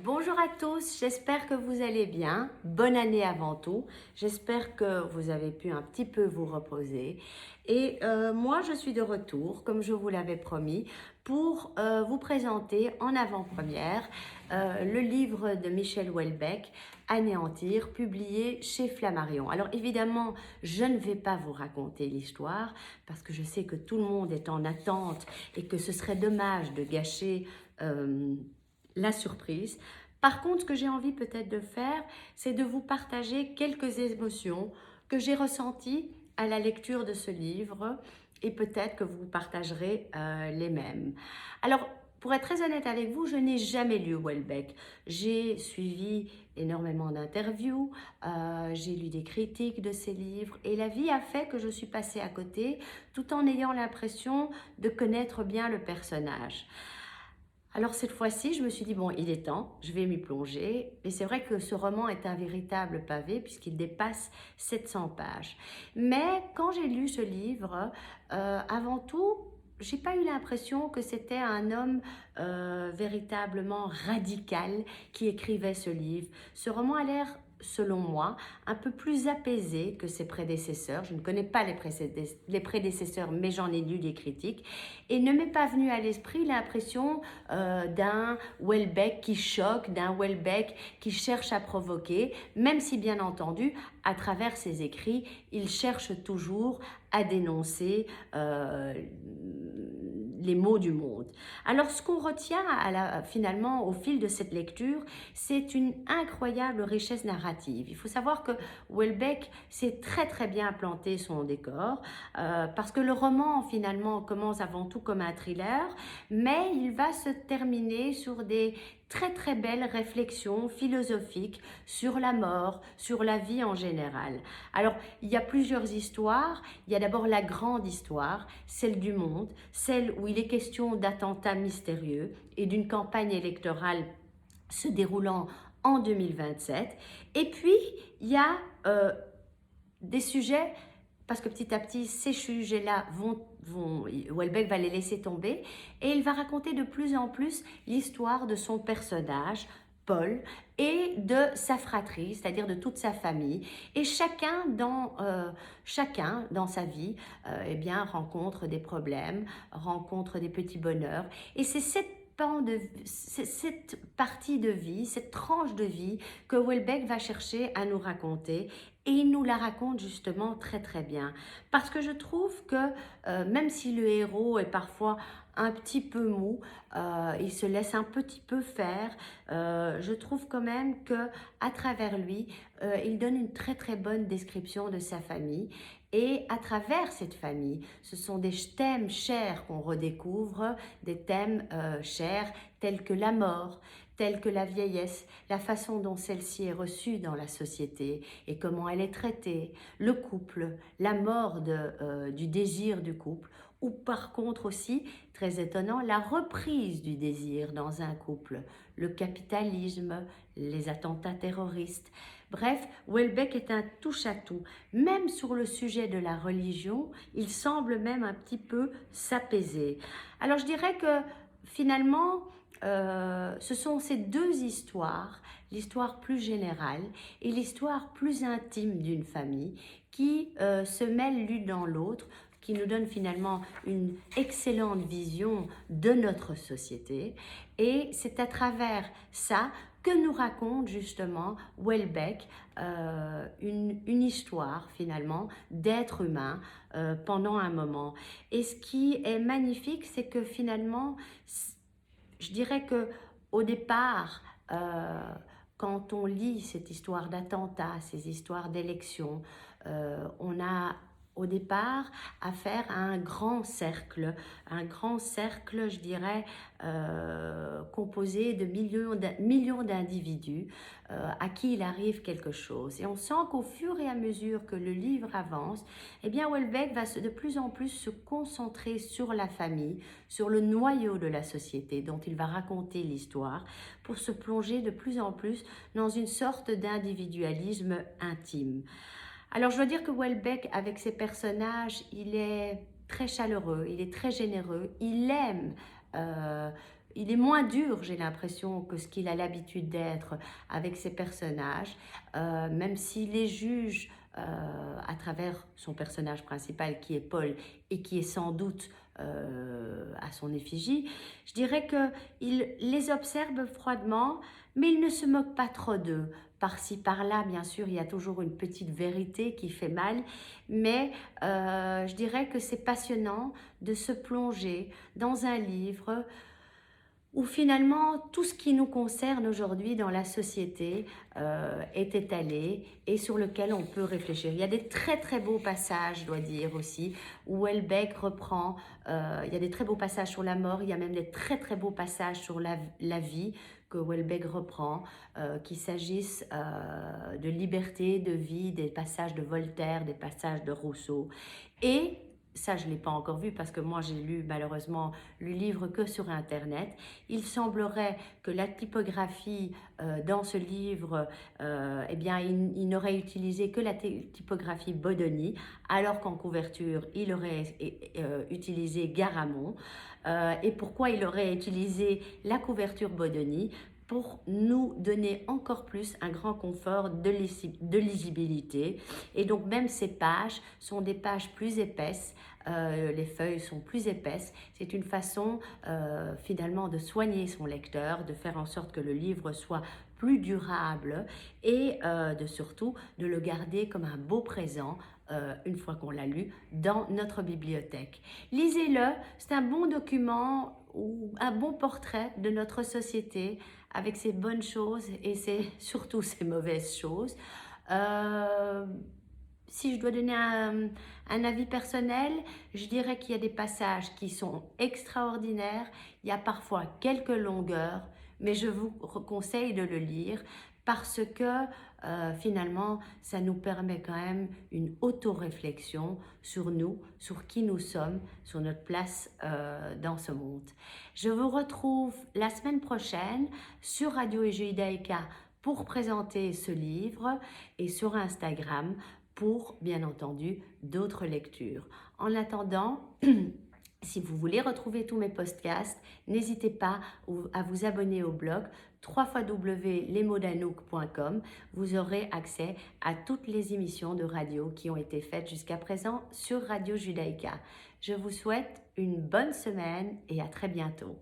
Bonjour à tous, j'espère que vous allez bien. Bonne année avant tout. J'espère que vous avez pu un petit peu vous reposer. Et moi, je suis de retour, comme je vous l'avais promis, pour vous présenter en avant-première le livre de Michel Houellebecq, Anéantir, publié chez Flammarion. Alors évidemment, je ne vais pas vous raconter l'histoire parce que je sais que tout le monde est en attente et que ce serait dommage de gâcher la surprise. Par contre, ce que j'ai envie peut-être de faire, c'est de vous partager quelques émotions que j'ai ressenties à la lecture de ce livre et peut-être que vous partagerez les mêmes. Alors, pour être très honnête avec vous, je n'ai jamais lu Houellebecq. J'ai suivi énormément d'interviews, j'ai lu des critiques de ses livres et la vie a fait que je suis passée à côté tout en ayant l'impression de connaître bien le personnage. Alors cette fois-ci, je me suis dit, bon, il est temps, je vais m'y plonger. Et c'est vrai que ce roman est un véritable pavé puisqu'il dépasse 700 pages. Mais quand j'ai lu ce livre, avant tout, j'ai pas eu l'impression que c'était un homme véritablement radical qui écrivait ce livre. Ce roman a l'air, selon moi, un peu plus apaisé que ses prédécesseurs. Je ne connais pas les prédécesseurs, mais j'en ai lu des critiques. Et ne m'est pas venu à l'esprit l'impression d'un Houellebecq qui choque, d'un Houellebecq qui cherche à provoquer, même si bien entendu, à travers ses écrits, il cherche toujours à dénoncer les maux du monde. Alors ce qu'on retient finalement au fil de cette lecture, c'est une incroyable richesse narrative. Il faut savoir que Houellebecq sait très très bien planter son décor, parce que le roman finalement commence avant tout comme un thriller, mais il va se terminer sur des très très belles réflexions philosophiques sur la mort, sur la vie en général. Alors, il y a plusieurs histoires. Il y a d'abord la grande histoire, celle du monde, celle où il est question d'attentats mystérieux et d'une campagne électorale se déroulant en 2027. Et puis, il y a des sujets, parce que petit à petit, ces sujets-là Houellebecq va les laisser tomber, et il va raconter de plus en plus l'histoire de son personnage, Paul, et de sa fratrie, c'est-à-dire de toute sa famille. Et chacun dans sa vie eh bien, rencontre des problèmes, rencontre des petits bonheurs. Et c'est cette partie de vie, cette tranche de vie que Houellebecq va chercher à nous raconter, et il nous la raconte justement très très bien. Parce que je trouve que même si le héros est parfois un petit peu mou, il se laisse un petit peu faire, je trouve quand même que à travers lui, il donne une très très bonne description de sa famille. Et à travers cette famille, ce sont des thèmes chers qu'on redécouvre, des thèmes chers tels que la mort, tels que la vieillesse, la façon dont celle-ci est reçue dans la société et comment elle est traitée, le couple, la mort du désir du couple, ou par contre aussi, très étonnant, la reprise du désir dans un couple, le capitalisme, les attentats terroristes. Bref, Houellebecq est un touche-à-tout. Même sur le sujet de la religion, il semble même un petit peu s'apaiser. Alors je dirais que finalement, ce sont ces deux histoires, l'histoire plus générale et l'histoire plus intime d'une famille, qui se mêlent l'une dans l'autre, qui nous donne finalement une excellente vision de notre société. Et c'est à travers ça que nous raconte justement Houellebecq une histoire finalement d'être humain pendant un moment. Et ce qui est magnifique, c'est que finalement, je dirais que au départ, quand on lit cette histoire d'attentat, ces histoires d'élections, on a au départ affaire à un grand cercle, je dirais, composé de millions d'individus à qui il arrive quelque chose. Et on sent qu'au fur et à mesure que le livre avance, eh bien Houellebecq va de plus en plus se concentrer sur la famille, sur le noyau de la société dont il va raconter l'histoire, pour se plonger de plus en plus dans une sorte d'individualisme intime. Alors je dois dire que Houellebecq, avec ses personnages, il est très chaleureux, il est très généreux, il aime il est moins dur, j'ai l'impression, que ce qu'il a l'habitude d'être avec ses personnages, même s'il les juge à travers son personnage principal qui est Paul et qui est sans doute à son effigie. Je dirais qu'il les observe froidement, mais il ne se moque pas trop d'eux. Par-ci, par-là, bien sûr, il y a toujours une petite vérité qui fait mal, mais je dirais que c'est passionnant de se plonger dans un livre où finalement tout ce qui nous concerne aujourd'hui dans la société est étalé et sur lequel on peut réfléchir. Il y a des très très beaux passages, je dois dire aussi, où Houellebecq reprend, il y a des très beaux passages sur la mort, il y a même des très très beaux passages sur la vie que Houellebecq reprend, qu'il s'agisse de liberté, de vie, des passages de Voltaire, des passages de Rousseau. Et ça, je ne l'ai pas encore vu parce que moi, j'ai lu malheureusement le livre que sur Internet. Il semblerait que la typographie dans ce livre, eh bien, il n'aurait utilisé que la typographie Bodoni, alors qu'en couverture, il aurait utilisé Garamond. Et pourquoi il aurait utilisé la couverture Bodoni? Pour nous donner encore plus un grand confort de lisibilité. Et donc même ces pages sont des pages plus épaisses, les feuilles sont plus épaisses. C'est une façon finalement de soigner son lecteur, de faire en sorte que le livre soit plus durable et surtout de le garder comme un beau présent une fois qu'on l'a lu dans notre bibliothèque. Lisez-le, c'est un bon document ou un bon portrait de notre société avec ses bonnes choses et surtout ses mauvaises choses. Euh, Si je dois donner un avis personnel, je dirais qu'il y a des passages qui sont extraordinaires, il y a parfois quelques longueurs, mais je vous conseille de le lire parce que finalement, ça nous permet quand même une auto-réflexion sur nous, sur qui nous sommes, sur notre place dans ce monde. Je vous retrouve la semaine prochaine sur Radio Judaïka pour présenter ce livre et sur Instagram pour, bien entendu, d'autres lectures. En attendant, si vous voulez retrouver tous mes podcasts, n'hésitez pas à vous abonner au blog www.lesmotsdanouk.com. Vous aurez accès à toutes les émissions de radio qui ont été faites jusqu'à présent sur Radio Judaïka. Je vous souhaite une bonne semaine et à très bientôt.